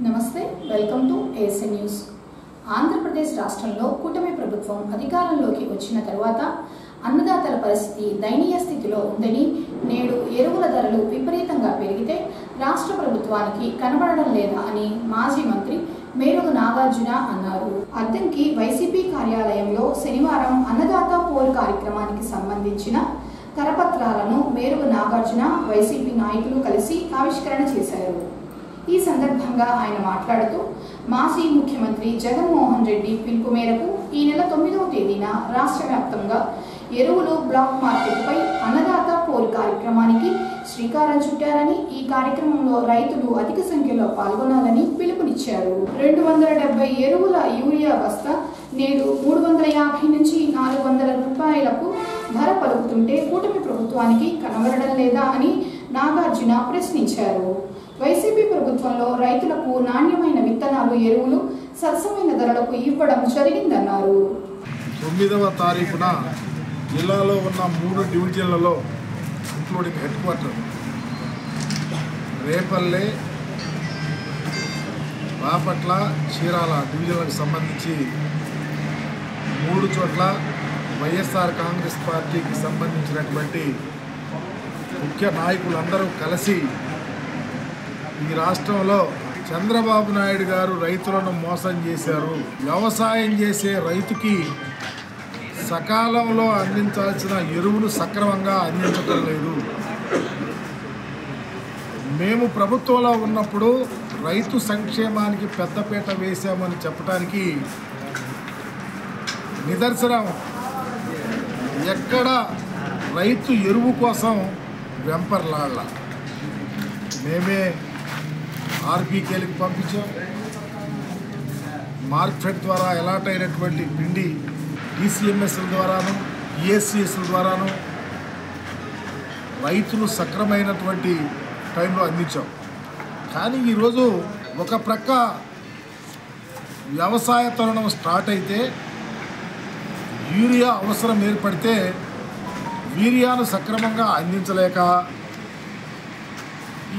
నమస్తే welcome to asnnews. Andhra Pradesh రాష్ట్రంలో కూటమి ప్రభుత్వం అధికారంలోకి వచ్చిన తర్వాత అన్నదాతల పరిస్థితి దయనీయ స్థితిలో ఉందని, నేడు ఎరువుల ధరలు విపరీతంగా పెరిగితే రాష్ట్ర ప్రభుత్వానికి కనబడడం లేదా అని మాజీ మంత్రి మేరుగు నాగార్జున అన్నారు. అద్దంకి వైసీపీ కార్యాలయంలో శనివారం అన్నదాత పోల్ కార్యక్రమానికి సంబంధించిన కరపత్రాలను మేరుగు నాగార్జున వైసీపీ నాయకులు కలిసి ఆవిష్కరణ చేశారు. ఈ సందర్భంగా ఆయన మాట్లాడుతూ, మాజీ ముఖ్యమంత్రి జగన్మోహన్ రెడ్డి పిలుపు మేరకు ఈ నెల 9వ తేదీన రాష్ట్ర వ్యాప్తంగా ఎరువులు బ్లాక్ మార్కెట్పై అన్నదాత పోల్ కార్యక్రమానికి శ్రీకారం చుట్టారని, ఈ కార్యక్రమంలో రైతులు అధిక సంఖ్యలో పాల్గొనాలని పిలుపునిచ్చారు. 270 ఎరువుల యూరియా బస్తా నేడు 350 నుంచి 400 రూపాయలకు ధర పలుకుతుంటే కూటమి ప్రభుత్వానికి కనబడడం లేదా అని నాగార్జున ప్రశ్నించారు. వైసీపీ ప్రభుత్వంలో రైతులకు నాణ్యమైన విత్తనాలు, ఎరువులు సరసమైన ధరలకు ఇవ్వడం జరిగిందన్నారు. 9వ తారీఖున జిల్లాలో ఉన్న 3 డివిజన్లలో including headquarter Repalle, Bapatla, Chirala డివిజన్లకు సంబంధించి 3 చోట్ల వైఎస్ఆర్ కాంగ్రెస్ పార్టీకి సంబంధించినటువంటి ముఖ్య నాయకులందరూ కలిసి ఈ రాష్ట్రంలో చంద్రబాబు నాయుడు గారు రైతులను మోసం చేశారు, వ్యవసాయం చేసే రైతుకి సకాలంలో అందించాల్సిన ఎరువులు సక్రమంగా అందించడం లేదు, మేము ప్రభుత్వంలో ఉన్నప్పుడు రైతు సంక్షేమానికి పెద్దపీట వేశామని చెప్పడానికి నిదర్శనం ఎక్కడ రైతు ఎరువు కోసం వెంపర్లాళ్ళ మేమే ఆర్బీకేలకు పంపించాం. మార్కెట్ ద్వారా అలాట్ అయినటువంటి పిండి ఈసీఎంఎస్ల ద్వారాను, ఈఎస్సిఎస్ల ద్వారాను రైతులు సక్రమైనటువంటి టైంలో అందించాం. కానీ ఈరోజు ఒక ప్రక్క వ్యవసాయ తరుణం స్టార్ట్ అయితే యూరియా అవసరం ఏర్పడితే యూరియాను సక్రమంగా అందించలేక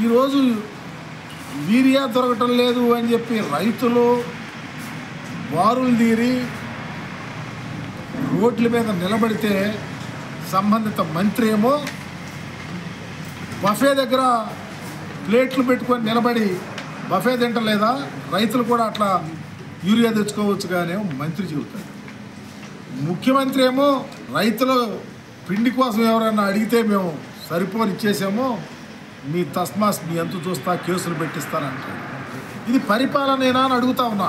ఈరోజు యూరియా దొరకటం లేదు అని చెప్పి రైతులు వారులు తీరి రోడ్ల మీద నిలబడితే సంబంధిత మంత్రి ఏమో బఫే దగ్గర ప్లేట్లు పెట్టుకొని నిలబడి బఫే తింటలేదా, రైతులు కూడా అట్లా యూరియా తెచ్చుకోవచ్చు కానీ మంత్రి చెబుతారు. ముఖ్యమంత్రి ఏమో రైతులు పిండి కోసం ఎవరైనా అడిగితే మేము సరిపోని ఇచ్చేసాము, మీ తస్మాస్ మీ ఎంత చూస్తా కేసులు పెట్టిస్తానంటారు. ఇది పరిపాలనేనా అని అడుగుతా ఉన్నా.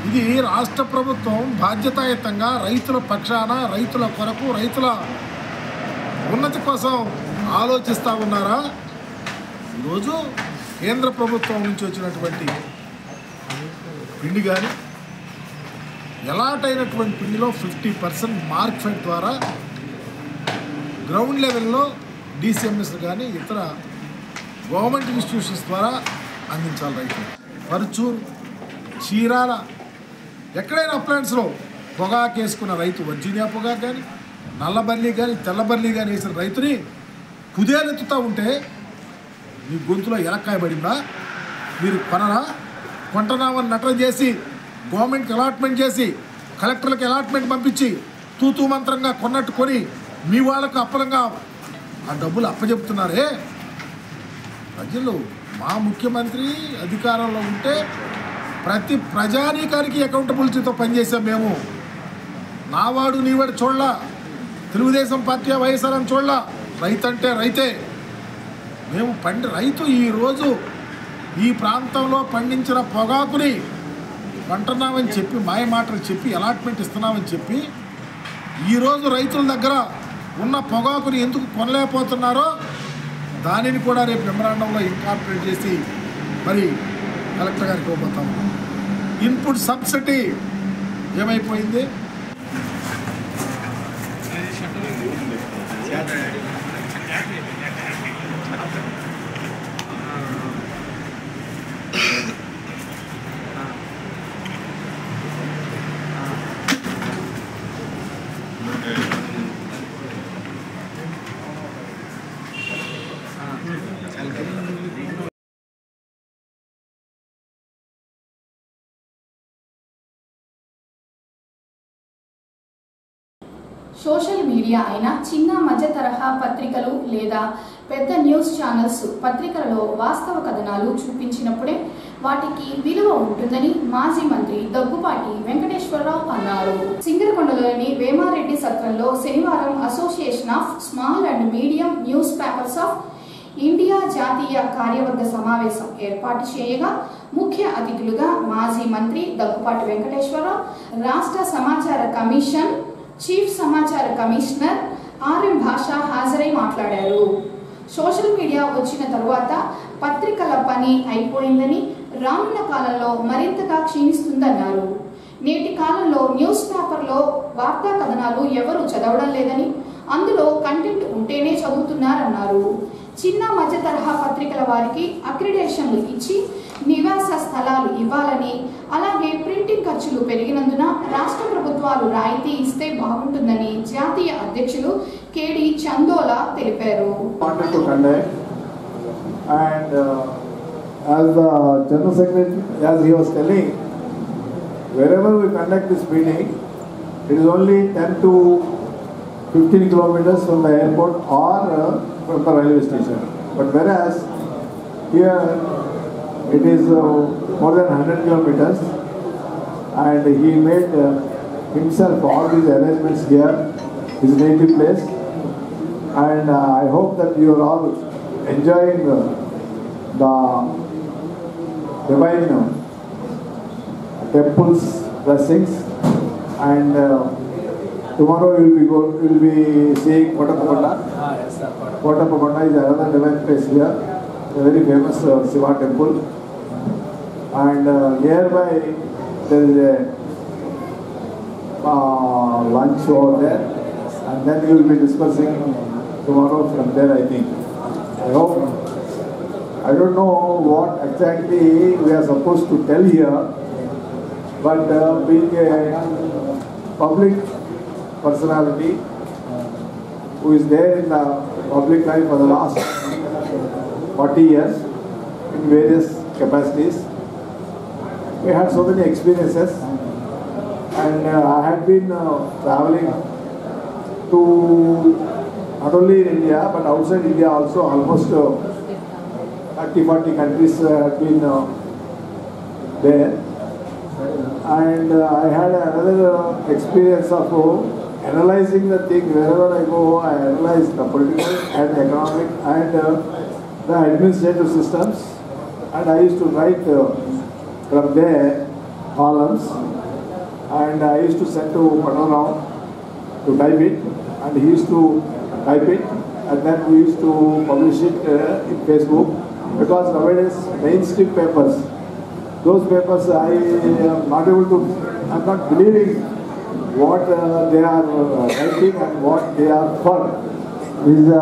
ఇది రాష్ట్ర ప్రభుత్వం బాధ్యతాయుతంగా రైతుల పక్షాన, రైతుల కొరకు, రైతుల ఉన్నతి కోసం ఆలోచిస్తూ ఉన్నారా? ఈరోజు కేంద్ర ప్రభుత్వం నుంచి వచ్చినటువంటి పిండి కానీ అలాట్ అయినటువంటి పిండిలో 50% మార్కెట్ ద్వారా గ్రౌండ్ లెవెల్లో డిసిఎంఎస్ కానీ ఇతర గవర్నమెంట్ ఇన్స్టిట్యూషన్స్ ద్వారా అందించాలి రైతులు. పరుచూరు, చీరాల ఎక్కడైనా ప్లాంట్స్లో పొగాకు వేసుకున్న రైతు, వర్జీనియా పొగాకు కానీ, నల్లబల్లి కానీ, తెల్లబల్లి కానీ వేసిన రైతుని కుదేలెత్తుతూ ఉంటే మీ గొంతులో ఎలక్కాయ పడిందా? మీరు కొనరా? కొంటున్నామని నటన చేసి గవర్నమెంట్కి అలాట్మెంట్ చేసి కలెక్టర్లకు అలాట్మెంట్ పంపించి తూతూ మంత్రంగా కొన్నట్టు కొని మీ వాళ్ళకు అప్పలంగా ఆ డబ్బులు అప్పచెప్తున్నారే. ప్రజలు మా ముఖ్యమంత్రి అధికారంలో ఉంటే ప్రతి ప్రజానీకానికి అకౌంటబిలిటీతో పనిచేసాం మేము. నావాడు నీవాడు చూడలా, తెలుగుదేశం పార్టీ వైఎస్ఆర్ అని చూడలా, రైతు అంటే రైతే. మేము రైతు ఈరోజు ఈ ప్రాంతంలో పండించిన పొగాకుని కొంటున్నామని చెప్పి మాయ మాటలు చెప్పి అలాట్మెంట్ ఇస్తున్నామని చెప్పి ఈరోజు రైతుల దగ్గర ఉన్న పొగాకుని ఎందుకు కొనలేకపోతున్నారో దానిని కూడా రేపు మెమరాండంలో ఇన్కార్పొరేట్ చేసి మరి కలెక్టర్ గారికి ఇవ్వబోతాము. ఇన్పుట్ సబ్సిడీ ఏమైపోయింది? సోషల్ మీడియా అయినా చిన్న మధ్య తరహా పత్రికలు లేదా పెద్ద న్యూస్ ఛానల్స్ పత్రికలలో వాస్తవ కథనాలు చూపించినప్పుడే వాటికి విలువ ఉంటుందని మాజీ మంత్రి దగ్గుపాటి వెంకటేశ్వరరావు అన్నారు. సింగరకొండలోని వేమారెడ్డి సత్రంలో శనివారం association of small and medium news papers of India జాతీయ కార్యవర్గ సమావేశం ఏర్పాటు చేయగా ముఖ్య అతిథులుగా మాజీ మంత్రి దగ్గుపాటి వెంకటేశ్వరరావు, రాష్ట్ర సమాచార కమిషన్ చీఫ్ సమాచార కమిషనర్ ఆర్ఎం భాష హాజరై మాట్లాడారు. సోషల్ మీడియా వచ్చిన తరువాత పత్రికల పని అయిపోయిందని, రానున్న కాలంలో మరింతగా క్షీణిస్తుందన్నారు. నేటి కాలంలో న్యూస్ పేపర్లో వార్తా కథనాలు ఎవరు చదవడం లేదని, అందులో కంటెంట్ ఉంటేనే చదువుతున్నారన్నారు. చిన్న మధ్య తరహా పత్రికల వారికి అక్రిడేషన్లు ఇచ్చి నివాస స్థలాలు ఇవ్వాలని, అలాగే ప్రింటింగ్ ఖర్చులు పెరిగినందున రాష్ట్ర ప్రభుత్వాలు రాయితీ ఇస్తే బాగుంటుందని జాతీయ అధ్యక్షులు కేడి చందోలా తెలిపారు. As the General Secretary, as he was telling, wherever we conduct this meeting, it is only 10 to 15 kilometers from the airport or from the railway station. But whereas here it is more than 100 kilometers, and he made himself all these arrangements here, his native place, and I hope that you are all enjoying the divine temple's blessings, and tomorrow you will be seeing Kottapakonda. Kottapakonda is another divine place here, a very famous Shiva temple, and nearby there is a lunch over there, and then you will be discussing tomorrow from there, I think. I don't know what exactly we are supposed to tell here, but being a public personality who is there in the public life for the last 40 years in various capacities, we had so many experiences, and I had been traveling to not only in India but outside India also. Almost 30-40 countries have been there, and I had another experience of analyzing the thing. Wherever I go, I analyze the political and economic and the administrative systems, and I used to write from there columns, and I used to send to Pangulooru to type it, and he used to type it, and then we used to publish it in Facebook. Because nowadays mainstream papers, those papers I am not able to, I am not believing what they are writing and what they are for. This is a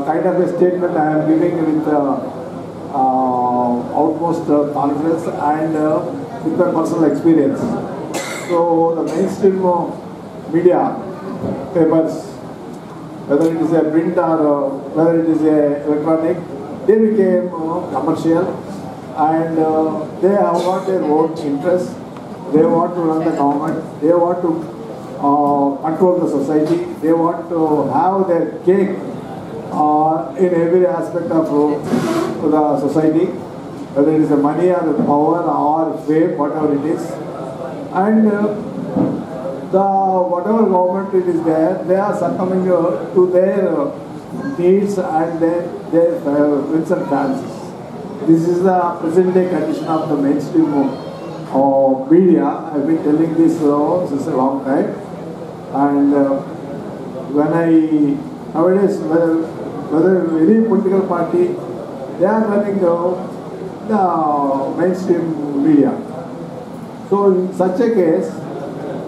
kind of a statement I am giving with utmost confidence and with my personal experience. So the mainstream media papers, whether it is a print or whether it is a electronic, they became commercial, and they have got their own interests. They want to run the government, they want to control the society, they want to have their cake in every aspect of the society, whether it is the money or the power or fame, whatever it is. And whatever government it is there, they are succumbing to their needs and their whims and fancies. This is the present day condition of the mainstream media. I have been telling this since a long time, and nowadays whether any political party, they are running the mainstream media. So in such a case,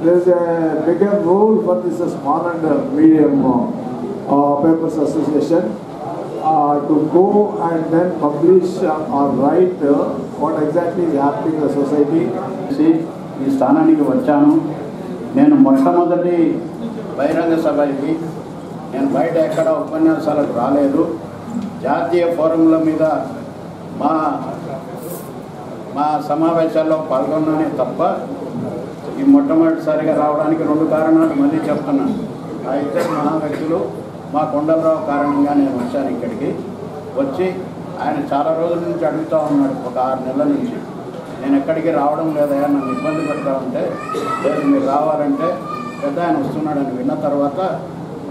there is a bigger role for this small and medium papers association to go and then publish or write what exactly is happening in the society. ఈ స్థానానికి వచ్చాను. నేను మొట్టమొదటి బహిరంగ సభ ఇది. నేను బయట ఎక్కడ ఉపన్యాసాలకు రాలేదు. జాతీయ ఫోరంల మీద మా సమావేశాల్లో పాల్గొన్నానే తప్ప ఈ మొట్టమొదటిసారిగా రావడానికి 2 కారణాలు మళ్ళీ చెప్తున్నాను. ఆ ఇద్దరు మహా వ్యక్తులు మా కొండలరావు కారణంగా నేను వచ్చాను ఇక్కడికి. వచ్చి ఆయన చాలా రోజుల నుంచి అడుగుతూ ఉన్నాడు, ఒక 6 నెలల నుంచి, నేను ఎక్కడికి రావడం లేదయా, నన్ను ఇబ్బంది పెడతా ఉంటే, లేదు మీరు రావాలంటే పెద్ద ఆయన వస్తున్నాడని విన్న తర్వాత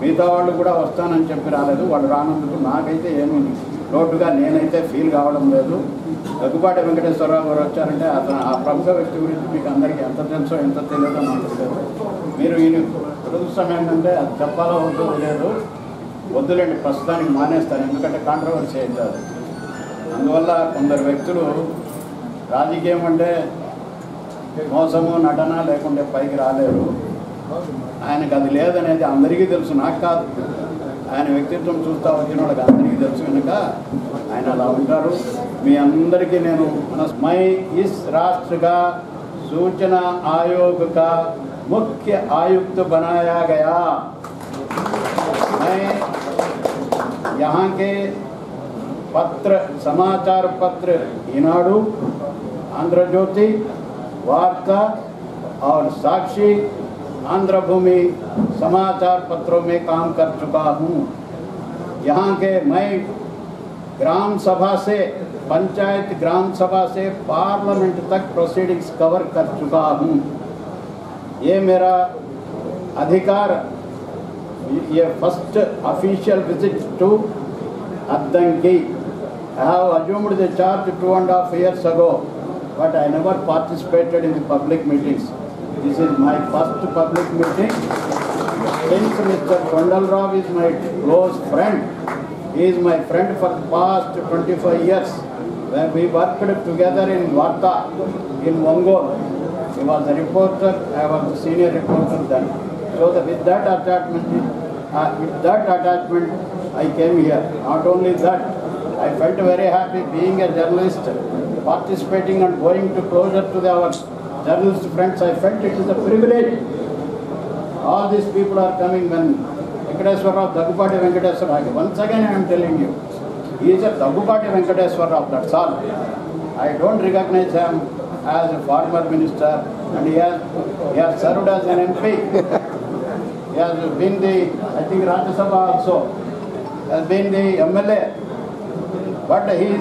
మిగతా వాళ్ళు కూడా వస్తానని చెప్పి రాలేదు. వాళ్ళు రానందుకు నాకైతే ఏమీ లోటుగా నేనైతే ఫీల్ కావడం లేదు. దగ్గుబాటి వెంకటేశ్వరరావు గారు వచ్చారంటే అతను ఆ ప్రముఖ వ్యక్తి గురించి మీకు అందరికీ ఎంత తెలుసో ఎంత తెలియదో నాకు తెలియదు. మీరు ఈయన దురదృష్టం ఏంటంటే అది చెప్పాలో వద్దో లేదు, వద్దులేండి ప్రస్తుతానికి మానేస్తాను, ఎందుకంటే కాంట్రవర్సీ అవుతుంది. అందువల్ల కొందరు వ్యక్తులు రాజకీయం అంటే మోసము నటన లేకుంటే పైకి రాలేరు. ఆయనకు అది లేదనేది అందరికీ తెలుసు, నాకు కాదు, ఆయన వ్యక్తిత్వం చూస్తూ వచ్చిన వాళ్ళకి అందరికీ తెలుసు కనుక ఆయన అలా ఉంటారు. మీ అందరికీ నేను मैं इस राष्ट्र का सूचना आयोग का मुख्य आयुक्त बनाया गया। मैं यहाँ के पत्र समाचार पत्र ईनाडु, आंध्र ज्योति, वार्ता और साक्षी, आंध्र भूमि समाचार पत्रों में काम कर चुका हूँ। यहाँ के मैं ग्राम सभा से पंचायत ग्राम सभा से पार्लियामेंट तक प्रोसीडिंग्स कवर कर चुका हूँ। ये मेरा अधिकार, ये first official visit to addanki. I have assumed the charge 2.5 years ago, but I never participated in the public meetings. This is my first public meeting. Since Mr. Kondalrao is my close friend, he is my friend for the past 25 years. When we worked together in Varta, in Mongol, he was a reporter, I was the senior reporter then. So with that attachment, I came here. Not only that, I felt very happy being a journalist, participating and going to closer to our journalist friends. I felt it is a privilege. All these people are coming when Venkateswarrao, Daggubati Venkateswarrao. Once again I am telling you, he is a Daggubati Venkateswarrao, that's all. I don't recognize him as a former minister, and he has served as an MP. He has been the, I think, Rajya Sabha also, has been the MLA, but he is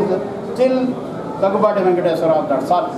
still Daggubati Venkateswarrao, that's all.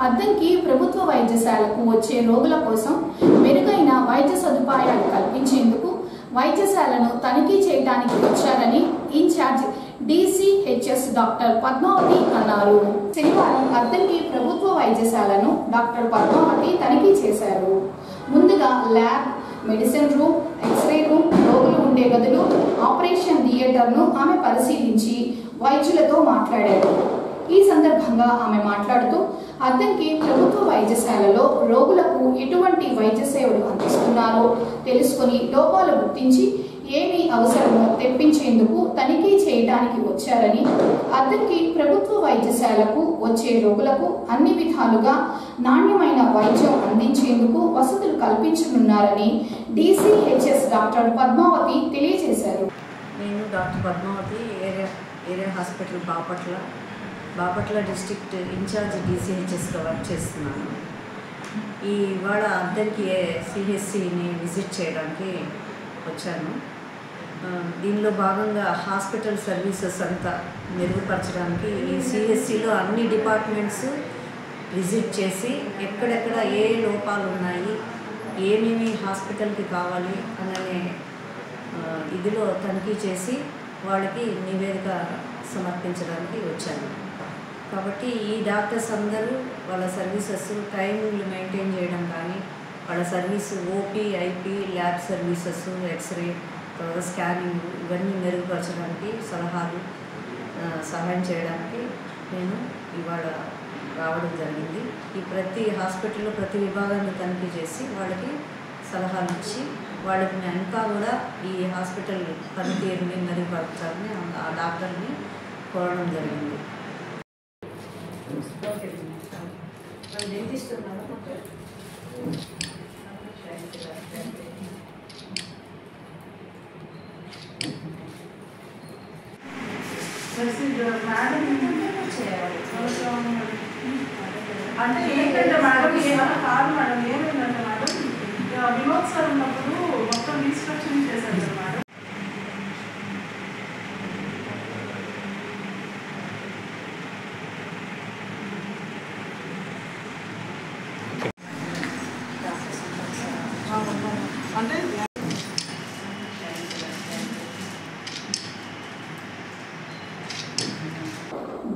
Addanki ప్రభుత్వ వైద్యశాలకు వచ్చే రోగుల కోసం మెరుగైన వైద్య సదుపాయాలు కల్పించేందుకు వైద్యశాలను తనిఖీ చేయడానికి వచ్చారని ఇన్ఛార్జ్ DCHS డాక్టర్ పద్మావతి అన్నారు. శనివారం అద్దంకి ప్రభుత్వ వైద్యశాలను డాక్టర్ పద్మావతి తనిఖీ చేశారు. ముందుగా lab, medicine room, X-ray room, రోగులు ఉండే గదులు, ఆపరేషన్ థియేటర్ను ఆమె పరిశీలించి వైద్యులతో మాట్లాడారు. ఈ సందర్భంగా ఆమె మాట్లాడుతూ అద్దంకి ప్రభుత్వ వైద్యశాలలో రోగులకు ఎటువంటి వైద్య సేవలు అందిస్తున్నారో తెలుసుకుని లోపాలు గుర్తించి ఏమి అవసరమో తెప్పించేందుకు తనిఖీ చేయడానికి వచ్చారని, అద్దంకి ప్రభుత్వ వైద్యశాలకు వచ్చే రోగులకు అన్ని విధాలుగా నాణ్యమైన వైద్యం అందించేందుకు వసతులు కల్పించనున్నారని DCHS డాక్టర్ పద్మావతి తెలియజేశారు. నేను doctor Padmavathi, area hospital Bapatla district incharge DCHSగా వర్క్ చేస్తున్నాను. ఇవాళ అద్దంకి CHCని విజిట్ చేయడానికి వచ్చాను. దీనిలో భాగంగా హాస్పిటల్ సర్వీసెస్ అంతా మెరుగుపరచడానికి ఈ CHCలో అన్ని డిపార్ట్మెంట్స్ విజిట్ చేసి ఎక్కడెక్కడ ఏ లోపాలు ఉన్నాయి, ఏమేమి హాస్పిటల్కి కావాలి అనే ఇదిలో తనిఖీ చేసి వాళ్ళకి నివేదిక సమర్పించడానికి వచ్చాను. కాబట్టి ఈ డాక్టర్స్ అందరూ వాళ్ళ సర్వీసెస్ టైంలు మెయింటైన్ చేయడం కానీ, వాళ్ళ service OP, IP, lab services, X-ray, తర్వాత స్కానింగ్ ఇవన్నీ మెరుగుపరచడానికి సహాయం చేయడానికి నేను ఇవాళ రావడం జరిగింది. ఈ ప్రతి హాస్పిటల్లో ప్రతి విభాగాన్ని తనిఖీ చేసి వాళ్ళకి సలహాలు ఇచ్చి వాళ్ళకి ఇంకా కూడా ఈ హాస్పిటల్ పనితీరుని మెరుగుపరచాలని ఆ డాక్టర్ని కోరడం జరిగింది. అంటే ఏంటంటే మేడం ఏమైనా కాదు మేడం, ఏమైందంటే మేడం వినోద్ సార్ ఉన్నప్పుడు మొత్తం రీస్ట్రక్చరింగ్ చేశారు కదా మేడం. అంటే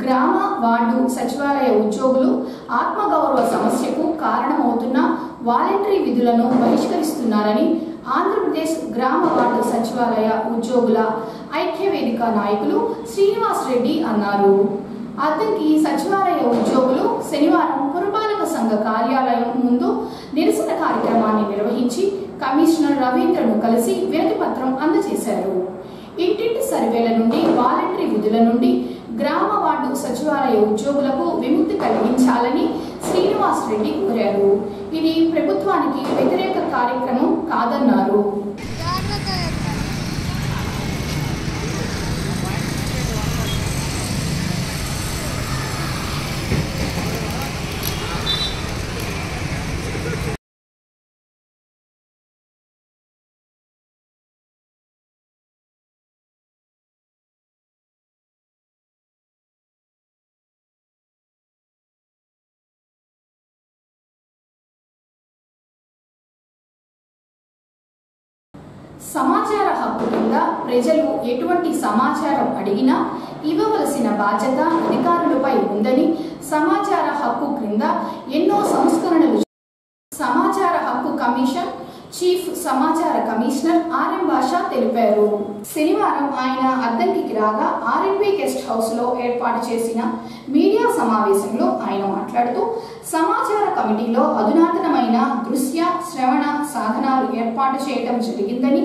గ్రామ వార్డు సచివాలయ ఉద్యోగులు ఆత్మగౌరవ సమస్యకు కారణమవుతున్న వాలంటరీ విధులను బహిష్కరిస్తున్నారని ఆంధ్రప్రదేశ్ గ్రామ వార్డు సచివాలయ ఉద్యోగుల ఐక్యవేదిక నాయకులు శ్రీనివాస్ రెడ్డి అన్నారు. అద్దంకి సచివాలయ ఉద్యోగులు శనివారం పురపాలక సంఘ కార్యాలయం ముందు నిరసన కార్యక్రమాన్ని నిర్వహించి కమిషనర్ రవీంద్రను కలిసి వినతి పత్రం అందజేశారు. ఇంటింటి సర్వేల నుండి వాలంటరీ విధుల నుండి గ్రామ వార్డు సచివాలయ ఉద్యోగులకు విముక్తి కలిగించాలని శ్రీనివాస్ రెడ్డి కోరారు. ఇది ప్రభుత్వానికి వ్యతిరేక కార్యక్రమం కాదన్నారు. సమాచార హక్కు కింద ప్రజలు ఎటువంటి సమాచారం అడిగినా ఇవ్వవలసిన బాధ్యత అధికారులపై ఉందని సమాచార హక్కు క్రింద ఎన్నో సంస్కరణలు సమాచార హక్కు కమిషన్ చీఫ్ సమాచార కమిషనర్ ఆర్ఎం భాష తెలిపారు. శనివారం ఆయన అద్దంకికి రాగా ఆర్ఎన్బి గెస్ట్ హౌస్ లో ఏర్పాటు చేసిన మీడియా సమావేశంలో ఆయన మాట్లాడుతూ సమాచార కమిటీలో అధునాతనమైన దృశ్య శ్రవణ సాధనాలు ఏర్పాటు చేయడం జరిగిందని,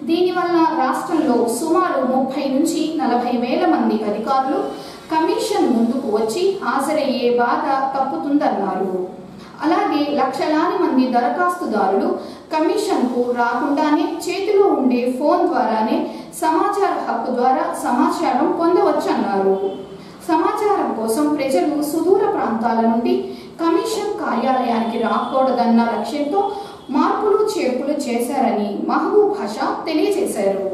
దీనివల్ల రాష్ట్రంలో సుమారు 30 నుంచి 40 వేల మంది అధికారులు కమిషన్ ముందుకు వచ్చి హాజరయ్యే బాధ తప్పుతుందన్నారు. అలాగే లక్షలాది మంది దరఖాస్తుదారులు కమిషన్కు రాకుండానే చేతిలో ఉండే ఫోన్ ద్వారానే సమాచార హక్కు ద్వారా సమాచారం పొందవచ్చన్నారు. సమాచారం కోసం ప్రజలు సుదూర ప్రాంతాల నుండి కమిషన్ కార్యాలయానికి రాకూడదన్న లక్ష్యంతో మార్పులు చేర్పులు చేశారని మహబూబ్ భాష తెలియజేశారు.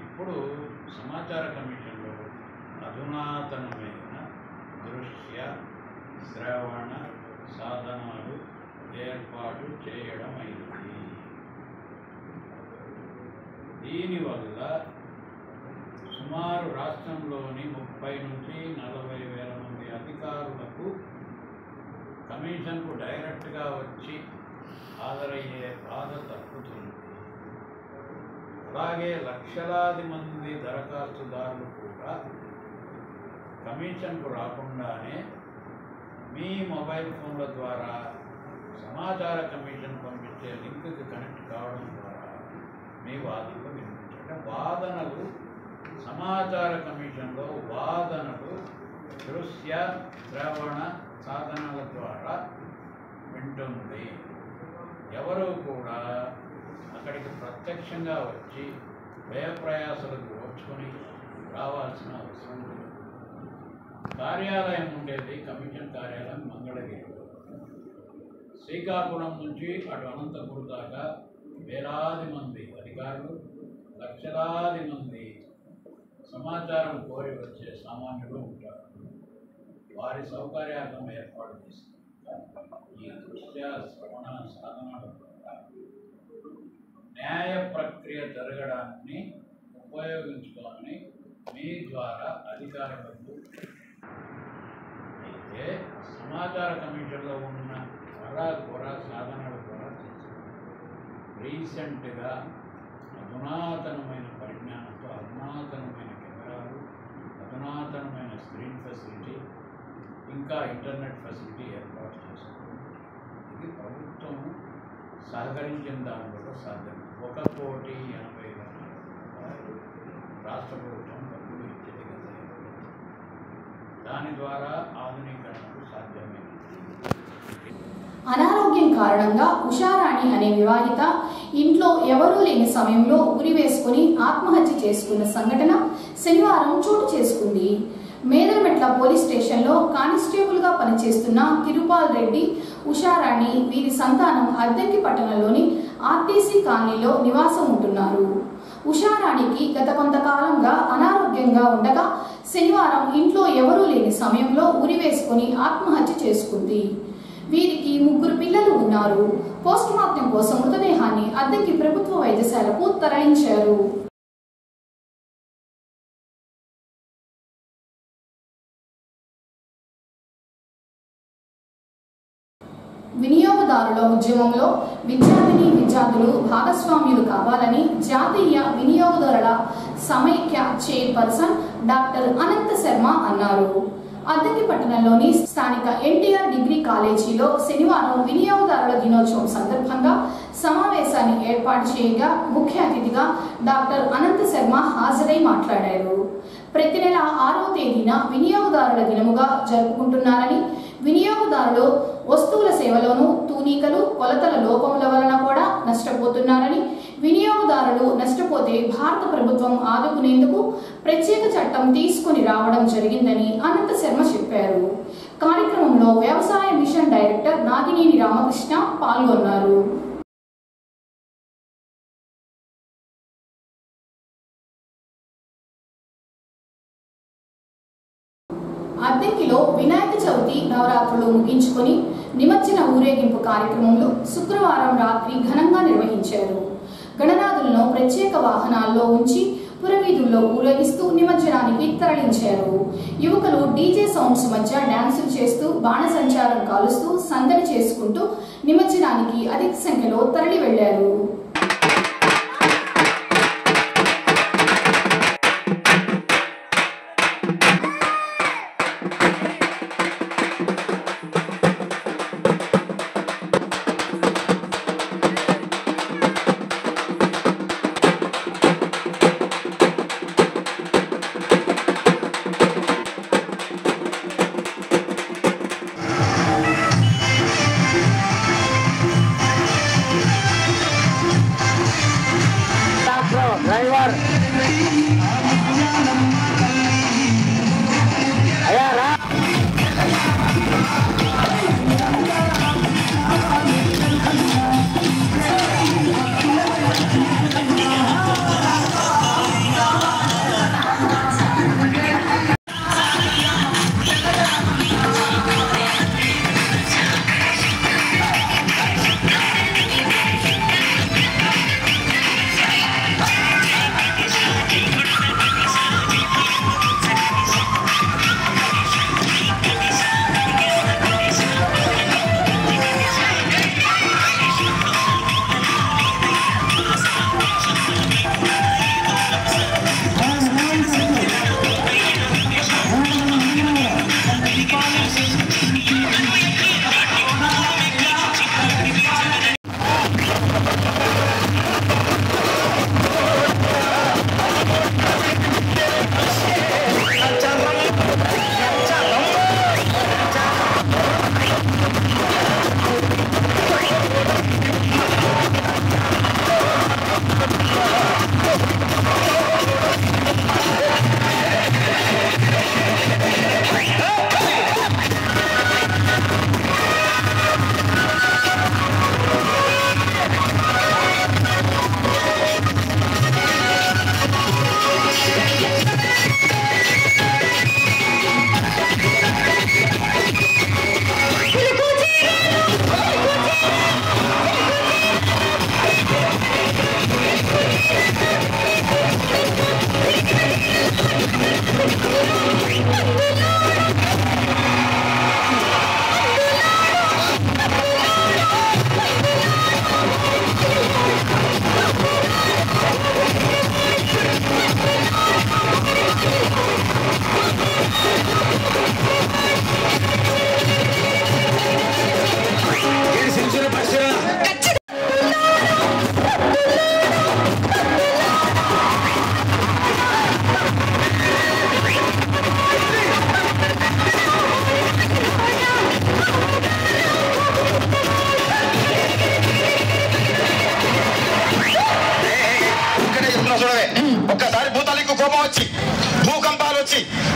ఇప్పుడు సమాచార కమిషన్లో అధునాతనమైన దృశ్య శ్రవణ సాధనాలు ఏర్పాటు చేయడం అయింది. దీనివల్ల సుమారు రాష్ట్రంలోని 30 నుంచి 40 వేల మంది అధికారులకు కమిషన్కు డైరెక్ట్గా వచ్చి హాజరయ్యే బాధ తప్పుతుంది. అలాగే లక్షలాది మంది దరఖాస్తుదారులు కూడా కమిషన్కు రాకుండానే మీ మొబైల్ ఫోన్ల ద్వారా సమాచార కమిషన్ పంపించే లింక్కి కనెక్ట్ కావడం ద్వారా మీ వాదనలు వినిపించండి. వాదనలు సమాచార కమిషన్లో వాదనలు దృశ్య శ్రవణ సాధనాల ద్వారా వింటుంది. ఎవరు కూడా అక్కడికి ప్రత్యక్షంగా వచ్చి వ్యయప్రయాసాలకు ఓర్చుకొని రావాల్సిన అవసరం లేదు. కార్యాలయం ఉండేది కమిషన్ కార్యాలయం మంగళగిరిలో. శ్రీకాకుళం నుంచి అటు అనంతపురం దాకా వేలాది మంది అధికారులు, లక్షలాది మంది సమాచారం కోరి వచ్చే సామాన్యులు ఉంటారు. వారి సౌకర్యార్థం ఏర్పాటు చేసింది. ఈ దృశ్య శ్రవణ సాధనాల ద్వారా న్యాయ ప్రక్రియ జరగడాన్ని ఉపయోగించుకోవాలని మీ ద్వారా అధికారులకు అయితే సమాచార కమిషన్లో ఉన్న ఘోర సాధనాల ద్వారా రీసెంట్గా అధునాతనమైన పరిజ్ఞానంతో అధునాతనమైన కెమెరాలు, అధునాతనమైన స్క్రీన్ ఫెసిలిటీ, ఇంకా ఇంటర్నెట్ ఫెసిలిటీ ఏర్పాటు చేస్తుంది. ఇది ప్రభుత్వం సహకరించిన దానివల్ల సాధ్యం. 1,80,00,000 రాష్ట్ర ప్రభుత్వం డబ్బులు ఇచ్చేది. దాని ద్వారా ఆధునీకరణకు సాధ్యమైంది. అనారోగ్యం కారణంగా ఉషారాణి అనే వివాహిత ఇంట్లో ఎవరూ లేని సమయంలో ఉరివేసుకుని ఆత్మహత్య చేసుకున్న సంఘటన శనివారం చోటు చేసుకుంది. మేదరమెట్ల పోలీస్ స్టేషన్లో కానిస్టేబుల్గా పనిచేస్తున్న తిరుపాల్ రెడ్డి, ఉషారాణి వీరి సంతానం అద్దంకి పట్టణంలోని ఆర్టీసీ కాలనీలో నివాసం ఉంటున్నారు. ఉషారాణికి గత కొంతకాలంగా అనారోగ్యంగా ఉండగా శనివారం ఇంట్లో ఎవరూ లేని సమయంలో ఉరివేసుకుని ఆత్మహత్య చేసుకుంది. వీరికి 3 పిల్లలు ఉన్నారు. పోస్టుమార్టం కోసం మృతదేహాన్ని అద్దంకి ప్రభుత్వ వైద్యశాలకు తరలించారు. వినియోగదారుల ఉద్యమంలో విద్యార్థులు భాగస్వామ్యులు కావాలని జాతీయ వినియోగదారుల సమైక్య చైర్పర్సన్ డాక్టర్ అనంత శర్మ అన్నారు. అద్దంకి పట్టణంలోని స్థానిక ఎన్టీఆర్ డిగ్రీ కాలేజీలో శనివారం వినియోగదారుల దినోత్సవం సందర్భంగా సమావేశాన్ని ఏర్పాటు చేయగా ముఖ్య అతిథిగా డాక్టర్ అనంత శర్మ హాజరై మాట్లాడారు. ప్రతి నెల 6వ తేదీన వినియోగదారుల దినముగా జరుపుకుంటున్నారని, వినియోగదారులు వస్తువుల సేవలోనూ తూనికలు, కొలతల లోపముల వలన కూడా నష్టపోతున్నారని, వినియోగదారులు నష్టపోతే భారత ప్రభుత్వం ఆదుకునేందుకు ప్రత్యేక చట్టం తీసుకుని రావడం జరిగిందని అనంత శర్మ చెప్పారు. కార్యక్రమంలో వ్యవసాయ మిషన్ డైరెక్టర్ నాగినేని రామకృష్ణ పాల్గొన్నారు. అద్దంకిలో వినాయక చవితి నవరాత్రులు ముగించుకొని నిమజ్జన ఊరేగింపు కార్యక్రమంలో శుక్రవారం రాత్రి ఘనంగా నిర్వహించారు. గణనాథులను ప్రత్యేక వాహనాల్లో ఉంచి పురవీధుల్లో ఊరేగిస్తూ నిమజ్జనానికి తరలించారు. యువకులు డీజే సౌండ్స్ మధ్య డాన్సులు చేస్తూ బాణసంచారం కాలుస్తూ సందడి చేసుకుంటూ నిమజ్జనానికి అధిక సంఖ్యలో తరలి వెళ్లారు.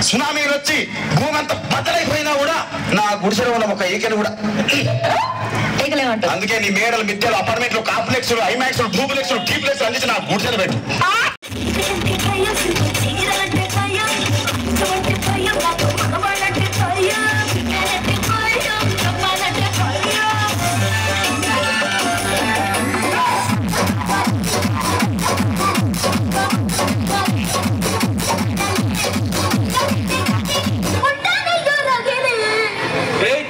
సునామీలు వచ్చి భూమి అంతా బద్దలైపోయినా కూడా నా గుడిసెలో ఉన్న ఒక ఈకను కూడా అందుకే నీ మేడలు మిద్దెలు అపార్ట్మెంట్లు కాంప్లెక్స్లు ఐమాక్స్లు డూప్లెక్స్లు డీప్లెక్స్ అందించి నా గుడిసెలు పెట్టు.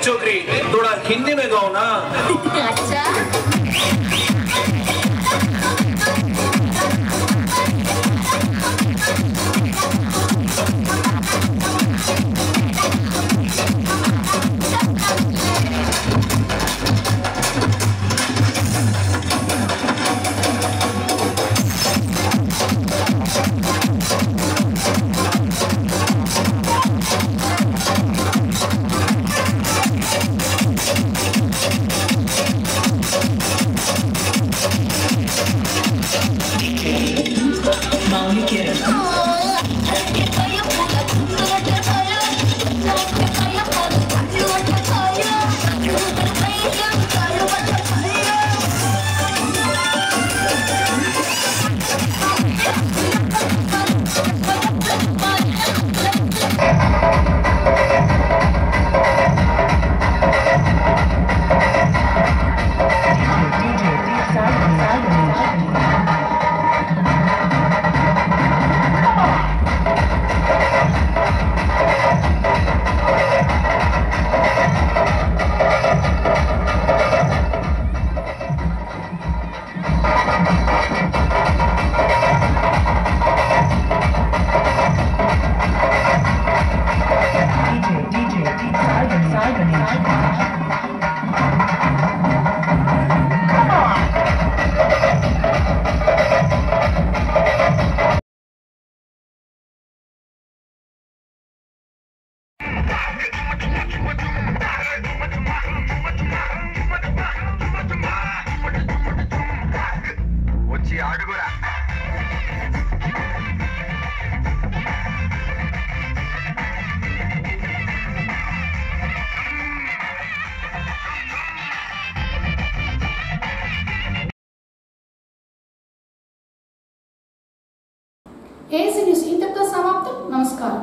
छोकरी थोड़ा हिंदी में गाओ ना. अच्छा AS న్యూస్ ఇంతటితో సమాప్తం. నమస్కారం.